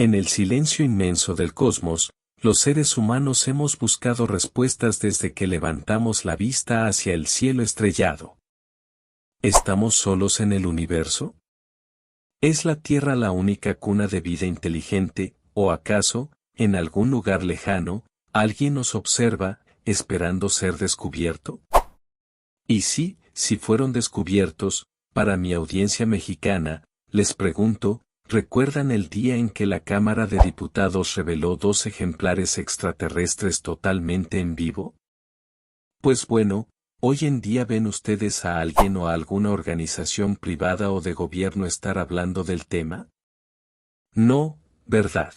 En el silencio inmenso del cosmos, los seres humanos hemos buscado respuestas desde que levantamos la vista hacia el cielo estrellado. ¿Estamos solos en el universo? ¿Es la Tierra la única cuna de vida inteligente, o acaso, en algún lugar lejano, alguien nos observa, esperando ser descubierto? Y si fueron descubiertos, para mi audiencia mexicana, les pregunto, ¿recuerdan el día en que la Cámara de Diputados reveló 2 ejemplares extraterrestres totalmente en vivo? Pues bueno, ¿hoy en día ven ustedes a alguien o a alguna organización privada o de gobierno estar hablando del tema? No, ¿verdad?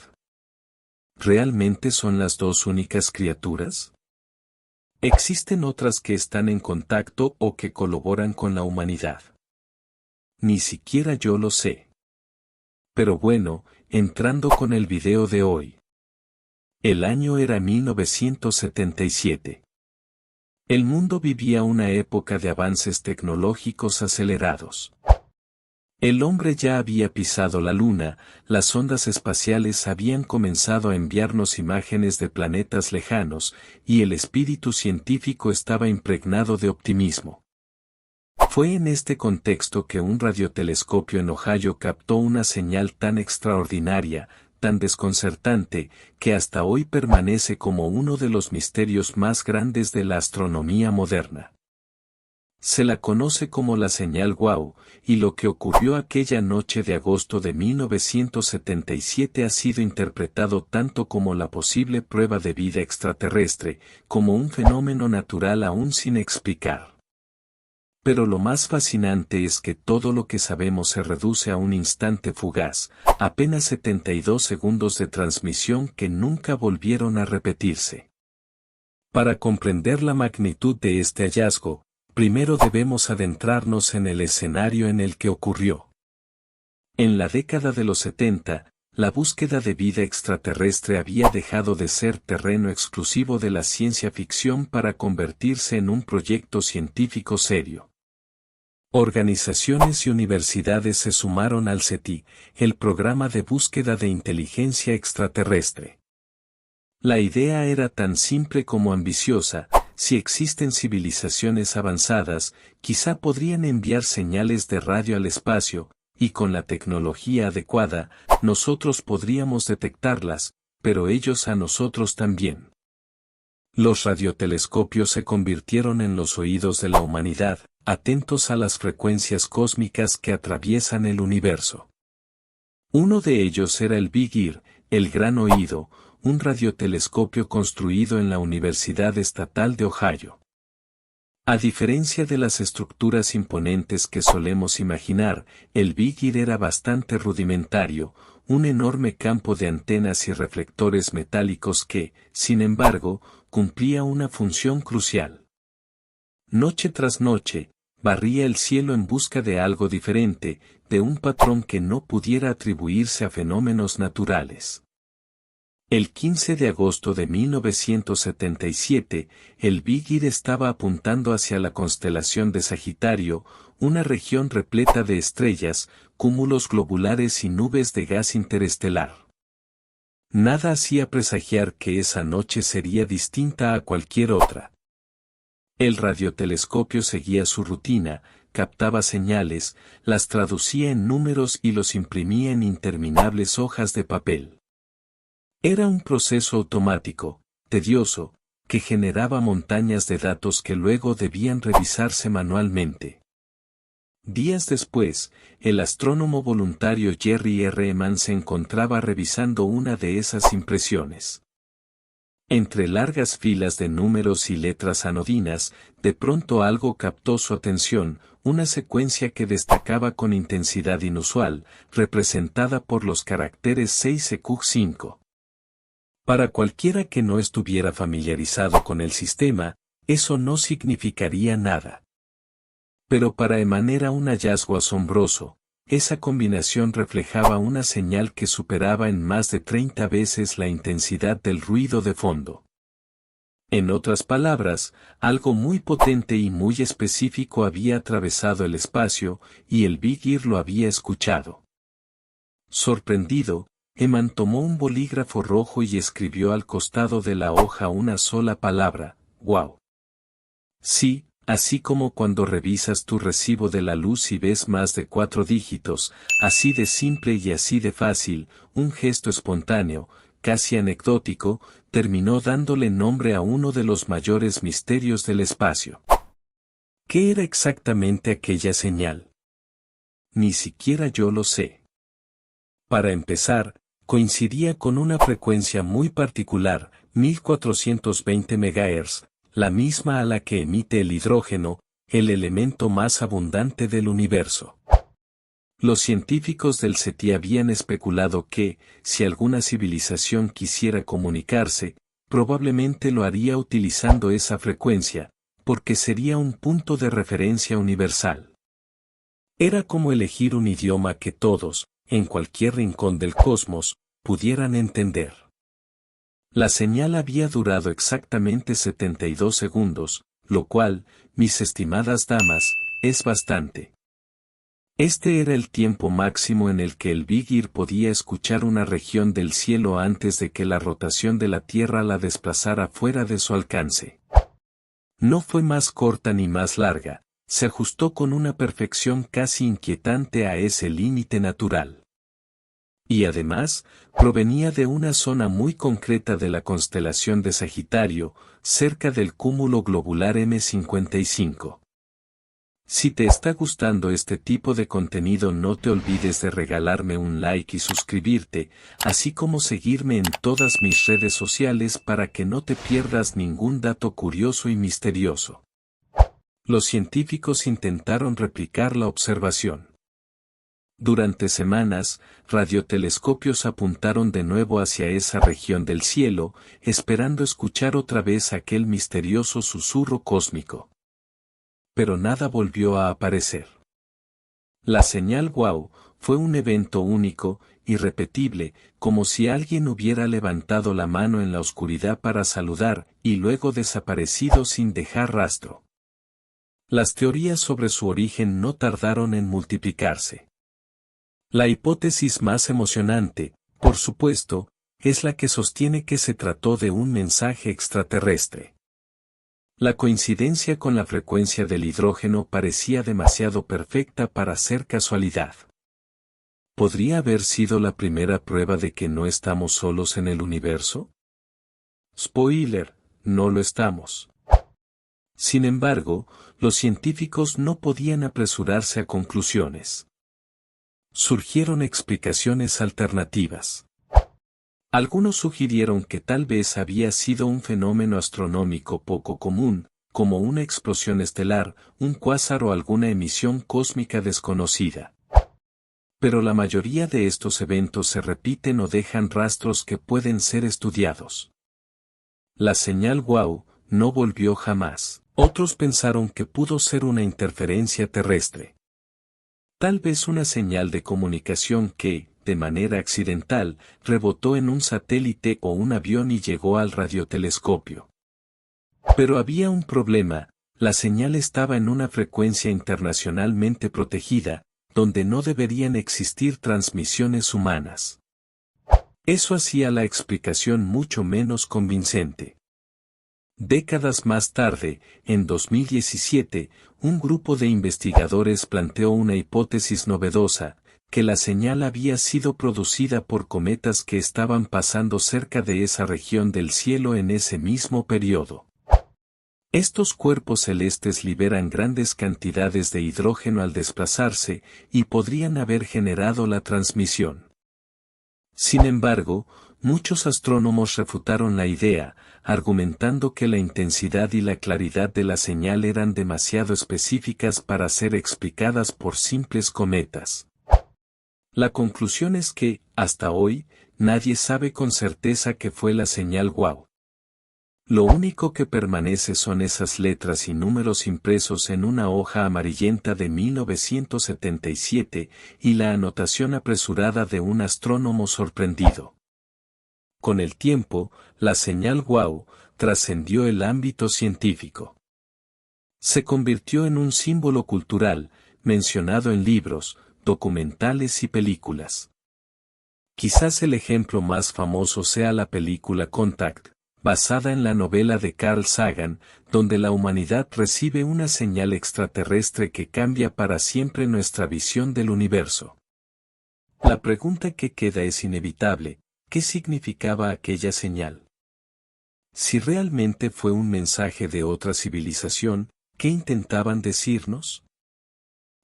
¿Realmente son las 2 únicas criaturas? ¿Existen otras que están en contacto o que colaboran con la humanidad? Ni siquiera yo lo sé. Pero bueno, entrando con el video de hoy. El año era 1977. El mundo vivía una época de avances tecnológicos acelerados. El hombre ya había pisado la luna, las ondas espaciales habían comenzado a enviarnos imágenes de planetas lejanos, y el espíritu científico estaba impregnado de optimismo. Fue en este contexto que un radiotelescopio en Ohio captó una señal tan extraordinaria, tan desconcertante, que hasta hoy permanece como uno de los misterios más grandes de la astronomía moderna. Se la conoce como la señal Wow, y lo que ocurrió aquella noche de agosto de 1977 ha sido interpretado tanto como la posible prueba de vida extraterrestre, como un fenómeno natural aún sin explicar. Pero lo más fascinante es que todo lo que sabemos se reduce a un instante fugaz, apenas 72 segundos de transmisión que nunca volvieron a repetirse. Para comprender la magnitud de este hallazgo, primero debemos adentrarnos en el escenario en el que ocurrió. En la década de los 70, la búsqueda de vida extraterrestre había dejado de ser terreno exclusivo de la ciencia ficción para convertirse en un proyecto científico serio. Organizaciones y universidades se sumaron al SETI, el programa de búsqueda de inteligencia extraterrestre. La idea era tan simple como ambiciosa: si existen civilizaciones avanzadas, quizá podrían enviar señales de radio al espacio, y con la tecnología adecuada, nosotros podríamos detectarlas, pero ellos a nosotros también. Los radiotelescopios se convirtieron en los oídos de la humanidad, atentos a las frecuencias cósmicas que atraviesan el universo. Uno de ellos era el Big Ear, el Gran Oído, un radiotelescopio construido en la Universidad Estatal de Ohio. A diferencia de las estructuras imponentes que solemos imaginar, el Big Ear era bastante rudimentario, un enorme campo de antenas y reflectores metálicos que, sin embargo, cumplía una función crucial. Noche tras noche, barría el cielo en busca de algo diferente, de un patrón que no pudiera atribuirse a fenómenos naturales. El 15 de agosto de 1977, el Big Ear estaba apuntando hacia la constelación de Sagitario, una región repleta de estrellas, cúmulos globulares y nubes de gas interestelar. Nada hacía presagiar que esa noche sería distinta a cualquier otra. El radiotelescopio seguía su rutina, captaba señales, las traducía en números y los imprimía en interminables hojas de papel. Era un proceso automático, tedioso, que generaba montañas de datos que luego debían revisarse manualmente. Días después, el astrónomo voluntario Jerry R. Eman se encontraba revisando una de esas impresiones. Entre largas filas de números y letras anodinas, de pronto algo captó su atención, una secuencia que destacaba con intensidad inusual, representada por los caracteres 6EQ5. Para cualquiera que no estuviera familiarizado con el sistema, eso no significaría nada. Pero para Eman era un hallazgo asombroso. Esa combinación reflejaba una señal que superaba en más de 30 veces la intensidad del ruido de fondo. En otras palabras, algo muy potente y muy específico había atravesado el espacio, y el Big Ear lo había escuchado. Sorprendido, Eman tomó un bolígrafo rojo y escribió al costado de la hoja una sola palabra: wow. Sí, así como cuando revisas tu recibo de la luz y ves más de 4 dígitos, así de simple y así de fácil, un gesto espontáneo, casi anecdótico, terminó dándole nombre a uno de los mayores misterios del espacio. ¿Qué era exactamente aquella señal? Ni siquiera yo lo sé. Para empezar, coincidía con una frecuencia muy particular, 1420 MHz, la misma a la que emite el hidrógeno, el elemento más abundante del universo. Los científicos del SETI habían especulado que, si alguna civilización quisiera comunicarse, probablemente lo haría utilizando esa frecuencia, porque sería un punto de referencia universal. Era como elegir un idioma que todos, en cualquier rincón del cosmos, pudieran entender. La señal había durado exactamente 72 segundos, lo cual, mis estimadas damas, es bastante. Este era el tiempo máximo en el que el Big Ear podía escuchar una región del cielo antes de que la rotación de la Tierra la desplazara fuera de su alcance. No fue más corta ni más larga, se ajustó con una perfección casi inquietante a ese límite natural. Y además, provenía de una zona muy concreta de la constelación de Sagitario, cerca del cúmulo globular M55. Si te está gustando este tipo de contenido, no te olvides de regalarme un like y suscribirte, así como seguirme en todas mis redes sociales para que no te pierdas ningún dato curioso y misterioso. Los científicos intentaron replicar la observación. Durante semanas, radiotelescopios apuntaron de nuevo hacia esa región del cielo, esperando escuchar otra vez aquel misterioso susurro cósmico. Pero nada volvió a aparecer. La señal wow fue un evento único, irrepetible, como si alguien hubiera levantado la mano en la oscuridad para saludar y luego desaparecido sin dejar rastro. Las teorías sobre su origen no tardaron en multiplicarse. La hipótesis más emocionante, por supuesto, es la que sostiene que se trató de un mensaje extraterrestre. La coincidencia con la frecuencia del hidrógeno parecía demasiado perfecta para ser casualidad. ¿Podría haber sido la primera prueba de que no estamos solos en el universo? Spoiler, no lo estamos. Sin embargo, los científicos no podían apresurarse a conclusiones. Surgieron explicaciones alternativas. Algunos sugirieron que tal vez había sido un fenómeno astronómico poco común, como una explosión estelar, un cuásar o alguna emisión cósmica desconocida. Pero la mayoría de estos eventos se repiten o dejan rastros que pueden ser estudiados. La señal wow no volvió jamás. Otros pensaron que pudo ser una interferencia terrestre. Tal vez una señal de comunicación que, de manera accidental, rebotó en un satélite o un avión y llegó al radiotelescopio. Pero había un problema: la señal estaba en una frecuencia internacionalmente protegida, donde no deberían existir transmisiones humanas. Eso hacía la explicación mucho menos convincente. Décadas más tarde, en 2017, un grupo de investigadores planteó una hipótesis novedosa, que la señal había sido producida por cometas que estaban pasando cerca de esa región del cielo en ese mismo periodo. Estos cuerpos celestes liberan grandes cantidades de hidrógeno al desplazarse, y podrían haber generado la transmisión. Sin embargo, muchos astrónomos refutaron la idea, argumentando que la intensidad y la claridad de la señal eran demasiado específicas para ser explicadas por simples cometas. La conclusión es que, hasta hoy, nadie sabe con certeza qué fue la señal wow. Lo único que permanece son esas letras y números impresos en una hoja amarillenta de 1977, y la anotación apresurada de un astrónomo sorprendido. Con el tiempo, la señal wow trascendió el ámbito científico. Se convirtió en un símbolo cultural, mencionado en libros, documentales y películas. Quizás el ejemplo más famoso sea la película Contact, basada en la novela de Carl Sagan, donde la humanidad recibe una señal extraterrestre que cambia para siempre nuestra visión del universo. La pregunta que queda es inevitable: ¿qué significaba aquella señal? Si realmente fue un mensaje de otra civilización, ¿qué intentaban decirnos?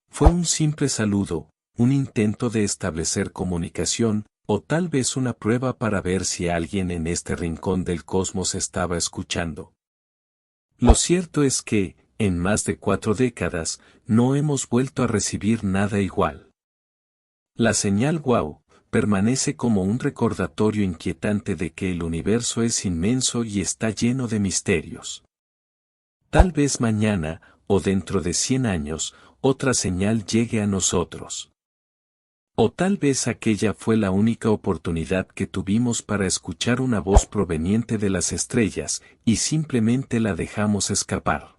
¿Fue un simple saludo, un intento de establecer comunicación, o tal vez una prueba para ver si alguien en este rincón del cosmos estaba escuchando? Lo cierto es que, en más de 4 décadas, no hemos vuelto a recibir nada igual. La señal WOW permanece como un recordatorio inquietante de que el universo es inmenso y está lleno de misterios. Tal vez mañana, o dentro de 100 años, otra señal llegue a nosotros. O tal vez aquella fue la única oportunidad que tuvimos para escuchar una voz proveniente de las estrellas, y simplemente la dejamos escapar.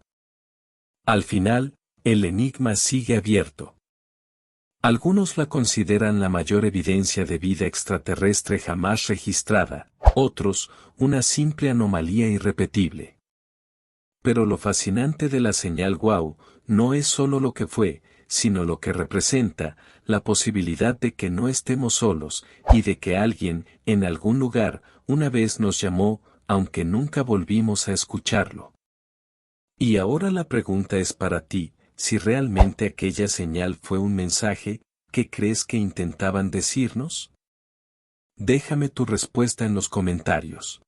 Al final, el enigma sigue abierto. Algunos la consideran la mayor evidencia de vida extraterrestre jamás registrada, otros, una simple anomalía irrepetible. Pero lo fascinante de la señal WOW no es solo lo que fue, sino lo que representa: la posibilidad de que no estemos solos, y de que alguien, en algún lugar, una vez nos llamó, aunque nunca volvimos a escucharlo. Y ahora la pregunta es para ti: si realmente aquella señal fue un mensaje, ¿qué crees que intentaban decirnos? Déjame tu respuesta en los comentarios.